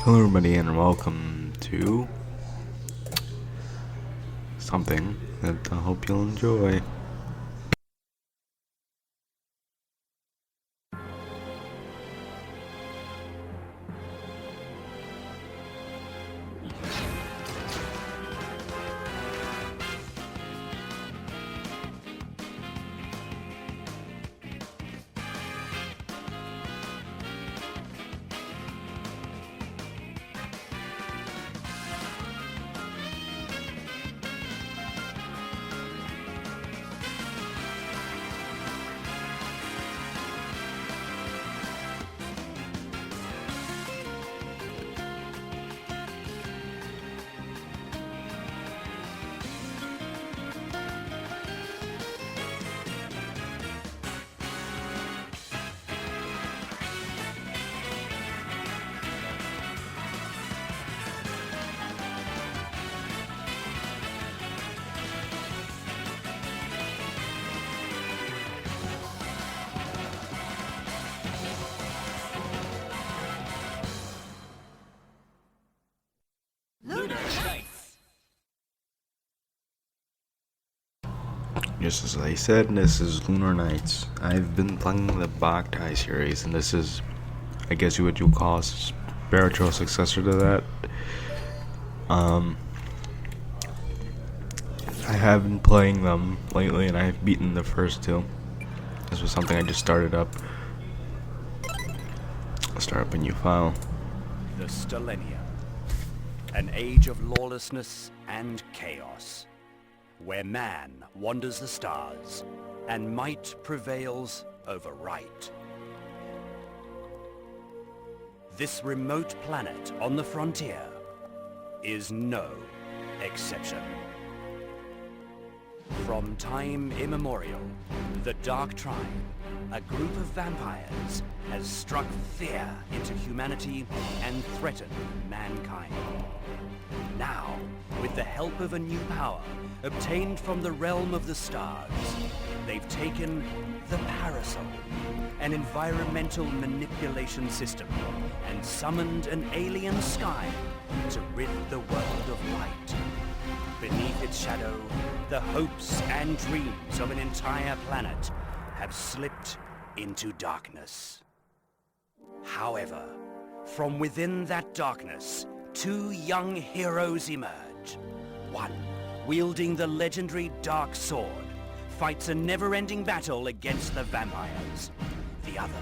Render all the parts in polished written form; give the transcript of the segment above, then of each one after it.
Hello everybody and welcome to something that I hope you'll enjoy. Lunar. Just as I said, this is Lunar Nights. I've been playing the Boktai series, and this is, I guess you would call a spiritual successor to that. I have been playing them lately, and I've beaten the first two. This was something I just started up. I'll start up a new file. The Stellenia, an age of lawlessness and chaos, where man wanders the stars and might prevails over right. This remote planet on the frontier is no exception. From time immemorial, the Dark Tribe, a group of vampires, has struck fear into humanity and threatened mankind. Now, with the help of a new power obtained from the realm of the stars, they've taken the Parasol, an environmental manipulation system, and summoned an alien sky to rid the world of light. Beneath its shadow, the hopes and dreams of an entire planet have slipped into darkness. However, from within that darkness, two young heroes emerge. One, wielding the legendary Dark Sword, fights a never-ending battle against the vampires. The other,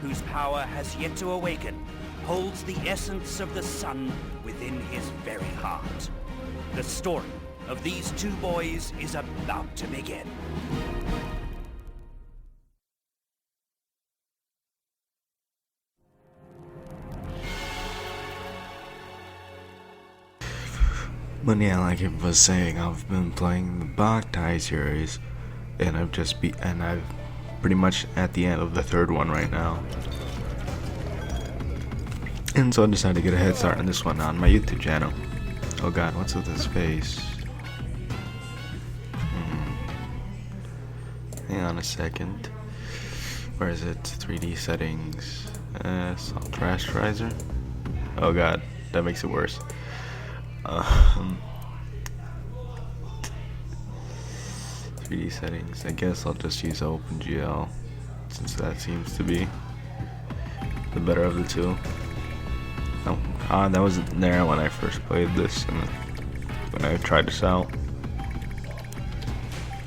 whose power has yet to awaken, holds the essence of the sun within his very heart. The story of these two boys is about to begin. But yeah, like I was saying, I've been playing the Boktai series, and I'm pretty much at the end of the third one right now. And so I decided to get a head start on this one on my YouTube channel. Oh god, what's with his face? Hang on a second. Where is it? 3D settings. Salt rasterizer. Oh god, that makes it worse. 3D settings. I guess I'll just use OpenGL, since that seems to be the better of the two. Oh, that wasn't there when I first played this, and when I tried this out.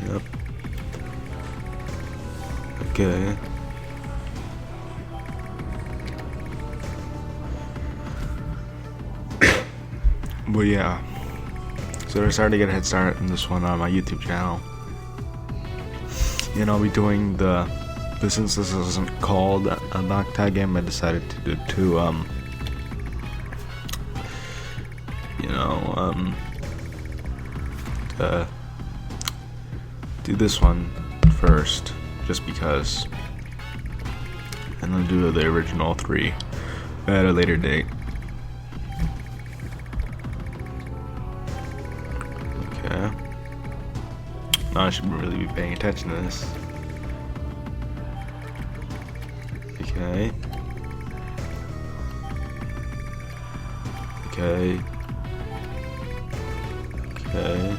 Yep. Okay. But yeah, so I decided to get a head start on this one on my YouTube channel. And I'll be doing since this isn't called a Boktai game, I decided to do this one first, just because, and then do the original three at a later date. Okay. Now I should really be paying attention to this. Okay. Okay. Okay.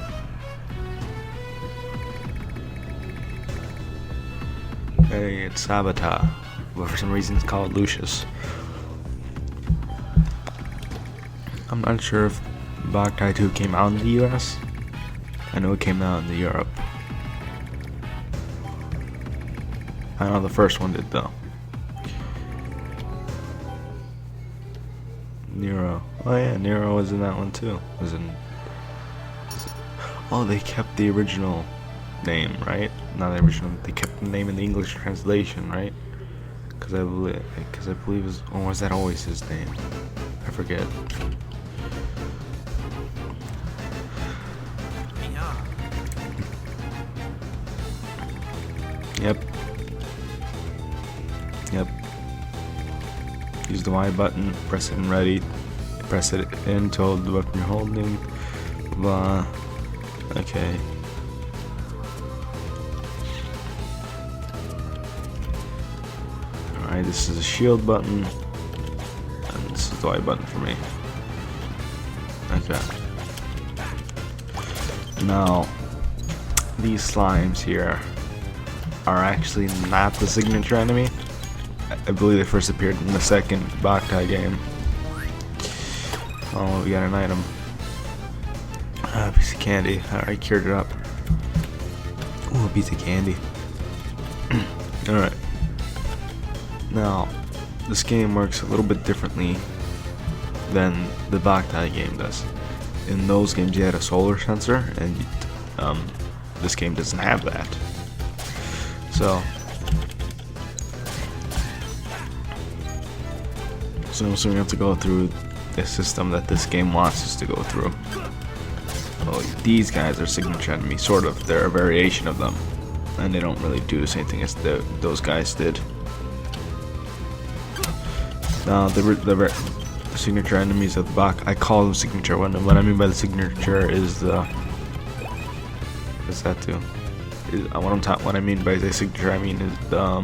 Hey, it's Saboteur, but for some reason it's called Lucius. I'm not sure if Boktai 2 came out in the US. I know it came out in Europe. I know the first one did though. Nero. Oh yeah, Nero was in that one too. Oh, they kept the original name, right? Not the original. They kept the name in the English translation, right? Because I believe is, or was that always his name? I forget. Yep. Yep. Use the Y button, press it and ready. Press it in to hold the weapon you're holding. Blah. Okay. Alright, this is a shield button. And this is the Y button for me. Okay. Now, these slimes here are actually not the signature enemy. I believe they first appeared in the second Boktai game. Oh, we got an item. A piece of candy. Alright, cured it up. Ooh, a piece of candy. Alright. Now, this game works a little bit differently than the Boktai game does. In those games you had a solar sensor, and this game doesn't have that. So we have to go through the system that this game wants us to go through. Oh, these guys are signature enemies, sort of. They're a variation of them, and they don't really do the same thing as those guys did. Now, the signature enemies of the Bok, I call them signature. What I mean by the signature is the. What's that too? What I mean by the signature, I mean is the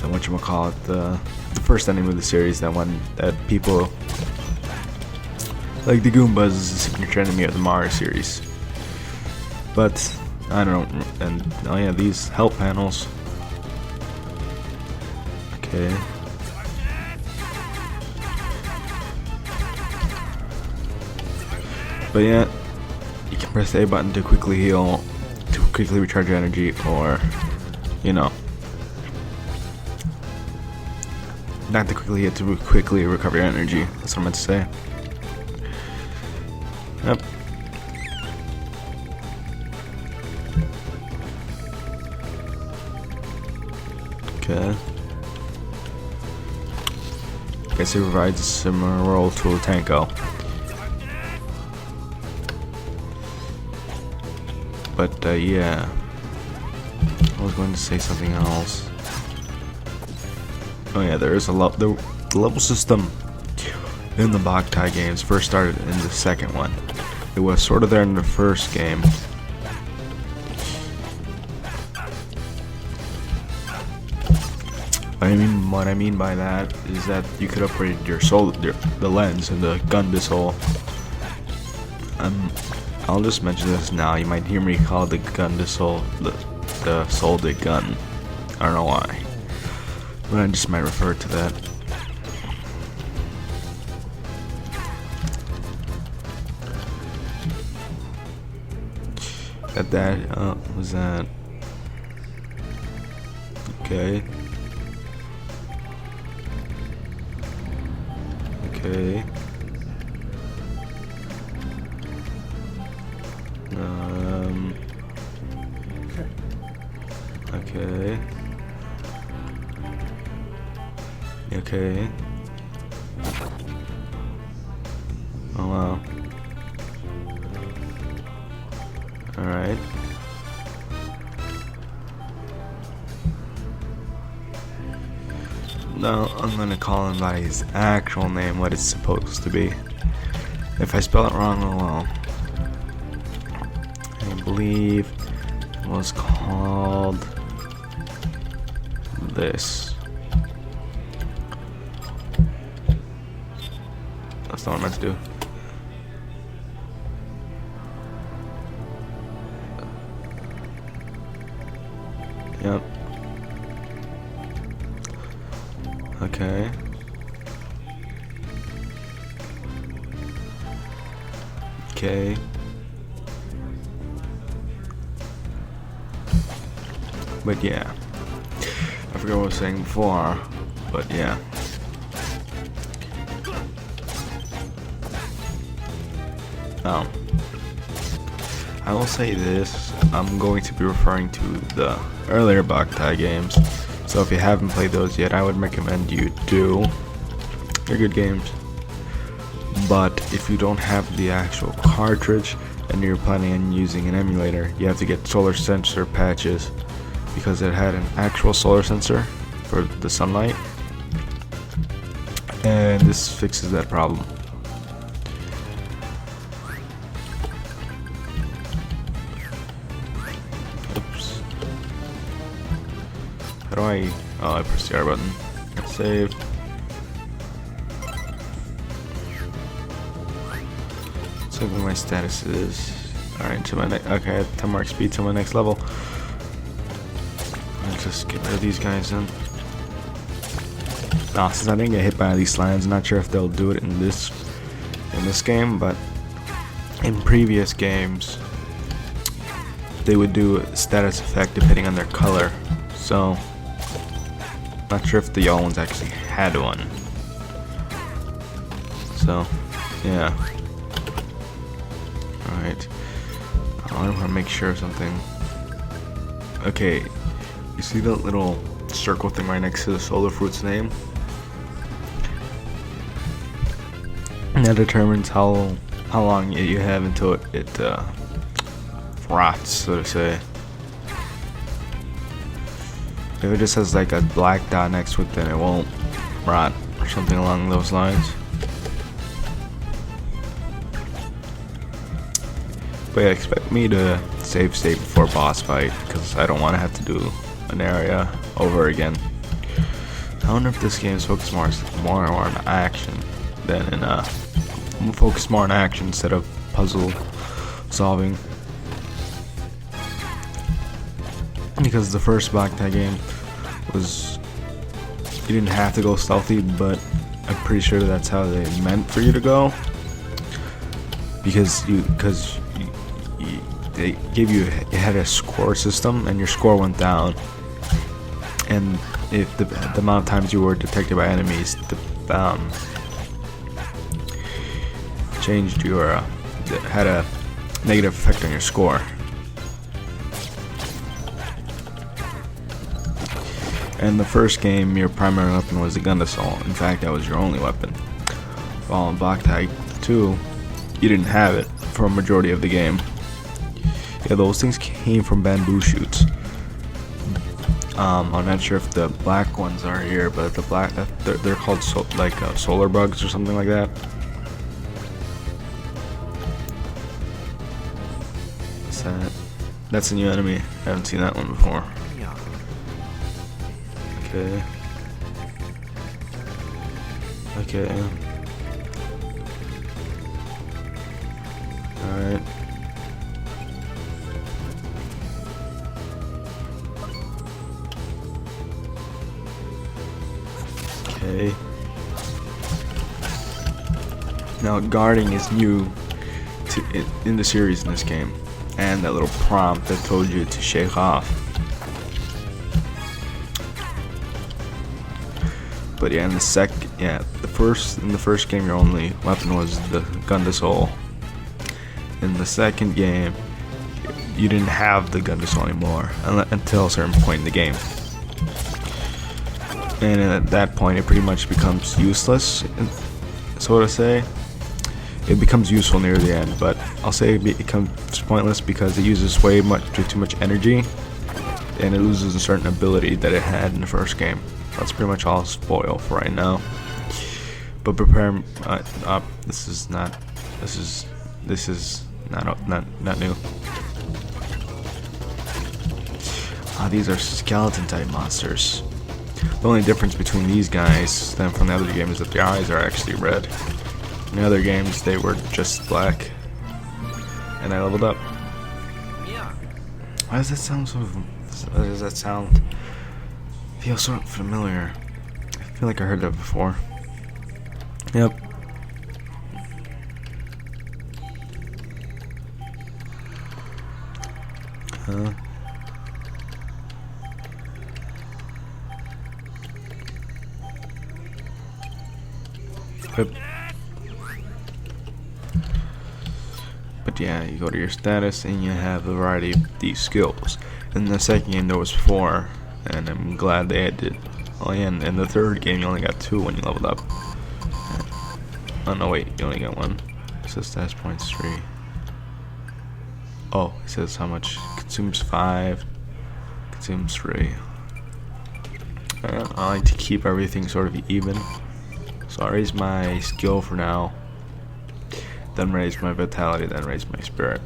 whatchamacallit, the first enemy of the series, that one that people like. The Goombas is the signature enemy of the Mario series. But I don't know, and oh yeah, these help panels. Okay. But yeah, you can press the A button to quickly heal, to quickly recharge your energy, or, you know, not to quickly hit, to quickly recover your energy. That's what I meant to say. Yep. Okay. I guess it provides a similar role to a Tanko. But yeah, I was going to say something else. Oh yeah, there is the level system in the Boktai games first started in the second one. It was sort of there in the first game. What I mean by that is that you could upgrade the lens and the gun missile. I'll just mention this now. You might hear me call the gun missile the soldier gun. I don't know why, but I just might refer to that. Was that? Okay. Okay. Okay. Okay. Oh wow. Alright. No, I'm gonna call him by his actual name, what it's supposed to be. If I spell it wrong, oh well. I believe it was called this. That's not what I meant to do. Yep. Okay. Okay. But yeah. I forgot what I was saying before. But yeah. I will say this, I'm going to be referring to the earlier Boktai games, so if you haven't played those yet, I would recommend you do. They're good games. But if you don't have the actual cartridge and you're planning on using an emulator, you have to get solar sensor patches, because it had an actual solar sensor for the sunlight, and this fixes that problem. How do I... Oh, I pressed the R button. Save. So what my status is. Alright, to my next... Okay, I have 10 mark speed to my next level. Let's just get rid of these guys then. Nah, since I didn't get hit by these slimes, I'm not sure if they'll do it in this game, but in previous games they would do a status effect depending on their color. So not sure if the yellow ones actually had one. So yeah. Alright. I want to make sure of something. Okay, you see that little circle thing right next to the solar fruit's name? And that determines how long you have until it rots, so to say. If it just has like a black dot next to it, then it won't rot or something along those lines. But yeah, expect me to save state before boss fight, because I don't want to have to do an area over again. I wonder if this game is focused more on action than in I'm gonna focus more on action instead of puzzle solving. Because the first Boktai game was, you didn't have to go stealthy, but I'm pretty sure that's how they meant for you to go. Because they gave you, it had a score system, and your score went down. And if the amount of times you were detected by enemies, changed your, had a negative effect on your score. In the first game, your primary weapon was the gun assault. In fact, that was your only weapon. While in Boktai 2, you didn't have it for a majority of the game. Yeah, those things came from bamboo shoots. I'm not sure if the black ones are here, but the black, they're called solar bugs or something like that. What's that? That's a new enemy. I haven't seen that one before. Okay. Okay. Alright. Okay. Now guarding is new in the series in this game, and that little prompt that told you to shake off. But yeah, in the first game, your only weapon was the gun to soul. In the second game, you didn't have the gun to soul anymore until a certain point in the game. And at that point, it pretty much becomes useless, so to say. It becomes useful near the end, but I'll say it becomes pointless because it uses way too much energy, and it loses a certain ability that it had in the first game. That's pretty much all I'll spoil for right now. But prepare. This is not new. These are skeleton type monsters. The only difference between these guys than from the other game is that their eyes are actually red. In the other games, they were just black. And I leveled up. Why does that sound so... Why does that sound... feel so familiar? I feel like I heard that before. Yep. Yep. But yeah, you go to your status and you have a variety of these skills. In the second game there was 4, and I'm glad they did. Oh yeah, and in the third game you only got 2 when you leveled up. Oh no, wait, you only got 1. It says status points 3. Oh, it says how much consumes 5, consumes 3. I like to keep everything sort of even. So I raise my skill for now, then raise my vitality, then raise my spirit.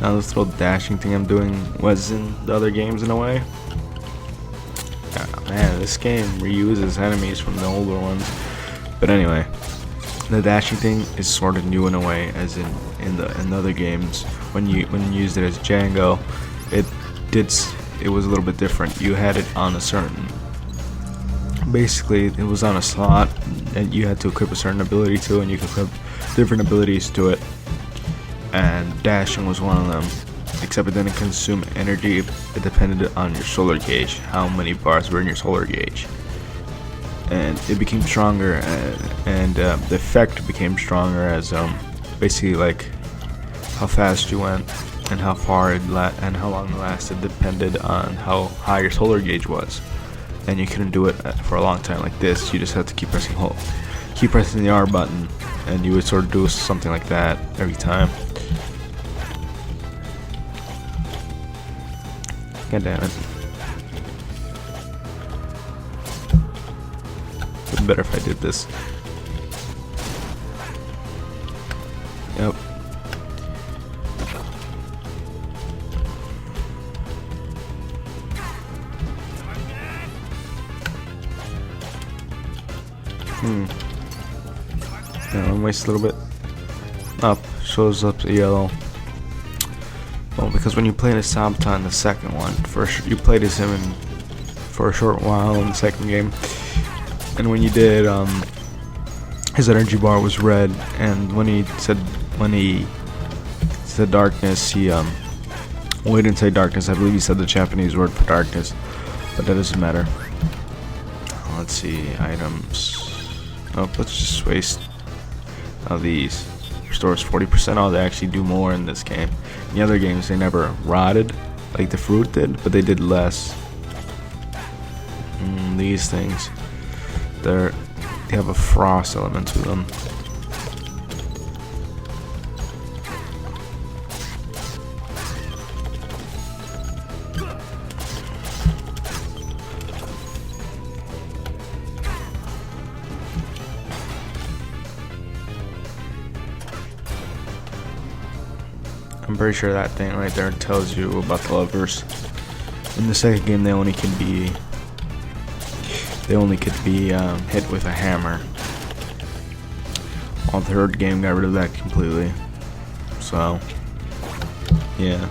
Now this little dashing thing I'm doing was in the other games in a way. Man, this game reuses enemies from the older ones. But anyway, the dashing thing is sort of new in a way, as in the other games. When you used it as Django, it was a little bit different. You had it on a certain. Basically, it was on a slot, and you had to equip a certain ability to, and you could equip different abilities to it. And dashing was one of them, except it didn't consume energy. It depended on your solar gauge, how many bars were in your solar gauge, and it became stronger, and the effect became stronger as basically like how fast you went and how far and how long it lasted depended on how high your solar gauge was. And you couldn't do it for a long time like this. You just had to keep pressing the R button, and you would sort of do something like that every time. God damn it. Would be better if I did this. Yep. Yeah, I'm wasting a little bit. Up. Shows up yellow. Well, because when you played as Sabaton, the second one, you played as him for a short while in the second game, and when you did, his energy bar was red, and when he said darkness, well, he didn't say darkness. I believe he said the Japanese word for darkness, but that doesn't matter. Let's see, items. Oh, let's just waste these. Restores 40%. Oh, they actually do more in this game. In the other games, they never rotted like the fruit did, but they did less. These things, they have a frost element to them. I'm pretty sure that thing right there tells you about the lovers. In the second game, they only could be hit with a hammer. While the third game got rid of that completely. So, yeah.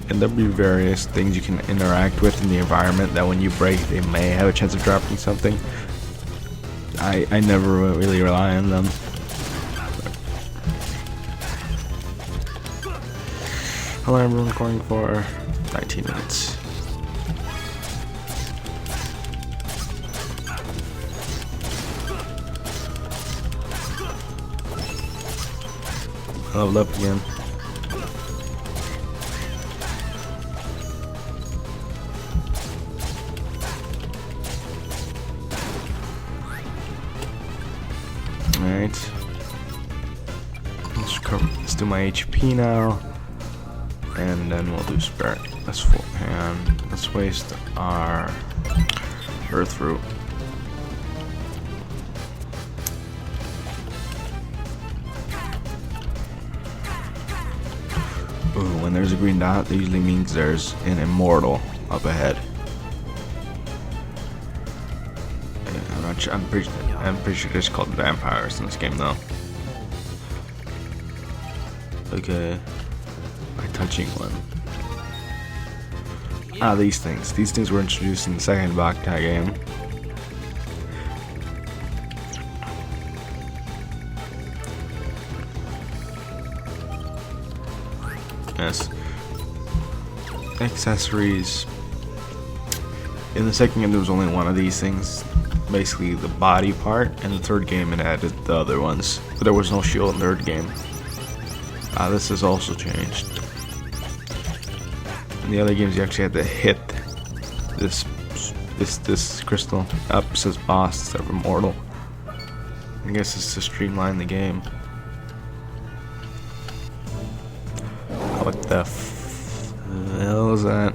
And there'll be various things you can interact with in the environment that when you break, they may have a chance of dropping something. I never really rely on them. How long have I been recording for? 19 minutes. I leveled up again. Alright. Let's do my HP now. And then we'll do spirit. That's full. And let's waste our earth root. Ooh, when there's a green dot, that usually means there's an immortal up ahead. Yeah, I'm pretty sure they're just called vampires in this game though. Okay. By touching one. Ah, these things. These things were introduced in the second Bacta game. Yes. Accessories. In the second game there was only one of these things. Basically the body part. And the third game it added the other ones. But there was no shield in the third game. This has also changed. In the other games, you actually had to hit this crystal. Up says boss instead of immortal. I guess it's to streamline the game. What the hell is that?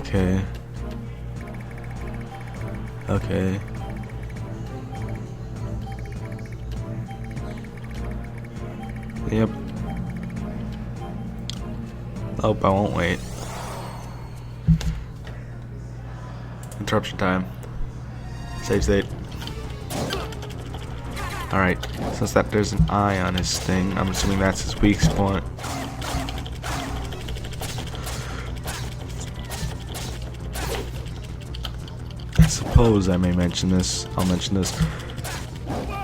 Okay. Okay. Yep. Nope, I won't wait. Interruption time. Save state. Alright, since that there's an eye on his thing, I'm assuming that's his weak spot. I suppose I may mention this. I'll mention this.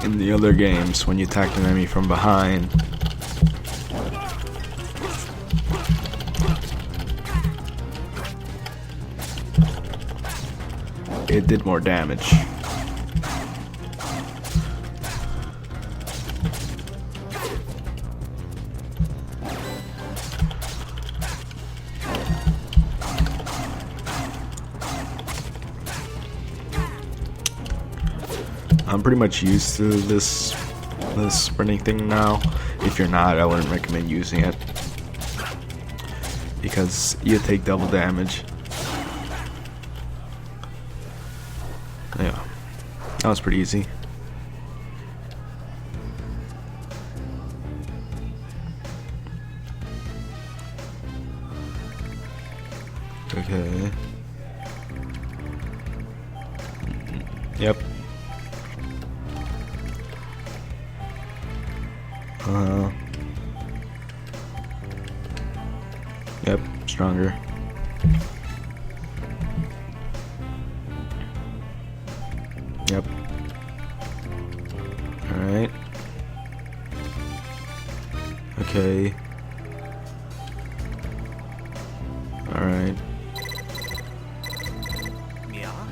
In the other games, when you attack an enemy from behind, it did more damage. I'm pretty much used to this sprinting thing now. If you're not, I wouldn't recommend using it because you take double damage. Yeah, that was pretty easy. Okay. Yep. Yep, stronger. Yep. Alright. Okay. Alright. Yeah.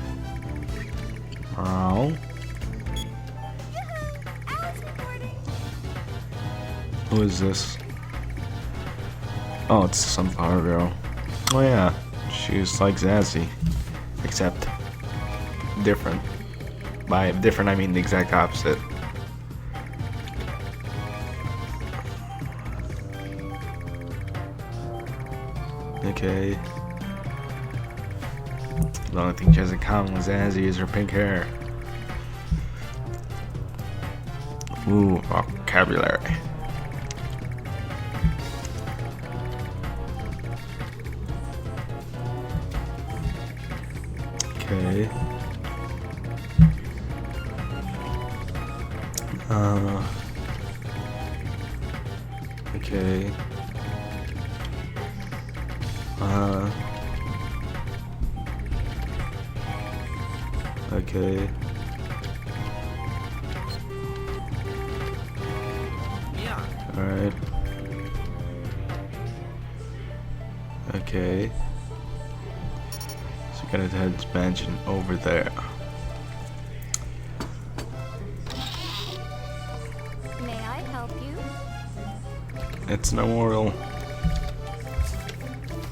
Ow. Who is this? Oh, it's the Sunflower Girl. Oh yeah, she's like Zazzy, except different. By different, I mean the exact opposite. Okay. The only thing she has in common with Zazzy is her pink hair. Ooh, vocabulary. Okay. Okay. Okay. Yeah. Alright. Okay. So we gotta head expansion over there. May I help you? It's an immortal.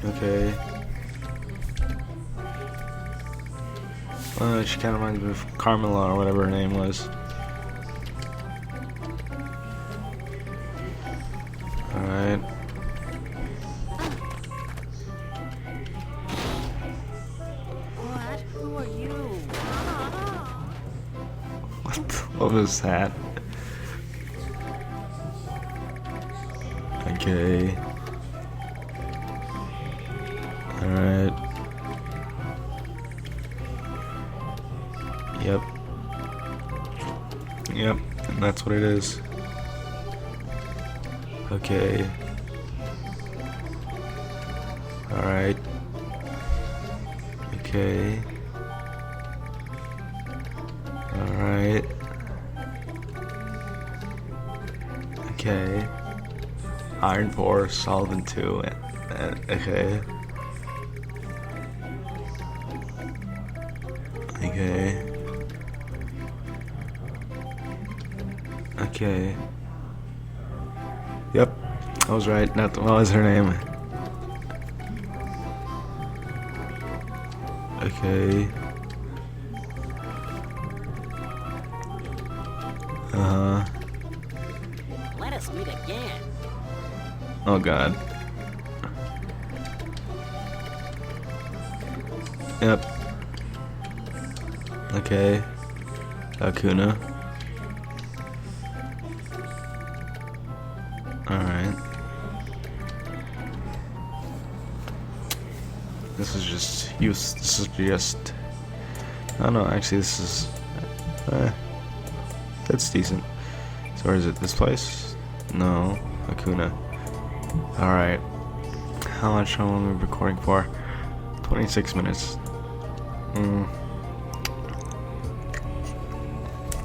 Okay. She kind of reminds me of Carmela or whatever her name was. Alright. What? Who are you? What was that? Okay. Alright. Yep. Yep, and that's what it is. Okay. Alright. Okay. Alright. Okay. Iron 4, Solvent 2, okay. Okay. Okay. Yep, I was right. What was her name? Okay. Uh-huh. Let us meet again. Oh god. Yep. Okay. Akuna. Alright. This is just use. This is just. I don't know. Actually, this is. That's decent. So, where is it? This place? No. Akuna. Alright. How much long are we recording for? 26 minutes.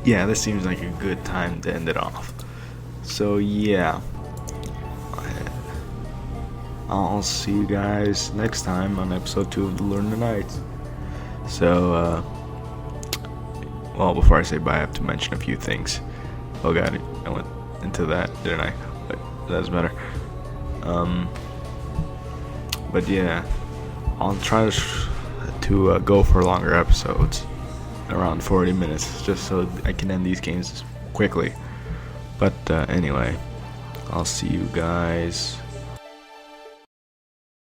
Yeah, this seems like a good time to end it off. So, yeah. I'll see you guys next time on episode 2 of the Lunar Nights. So, well, before I say bye, I have to mention a few things. Oh god, I went into that, didn't I? But that's better. But yeah, I'll try to go for longer episodes, around 40 minutes, just so I can end these games quickly. But anyway, I'll see you guys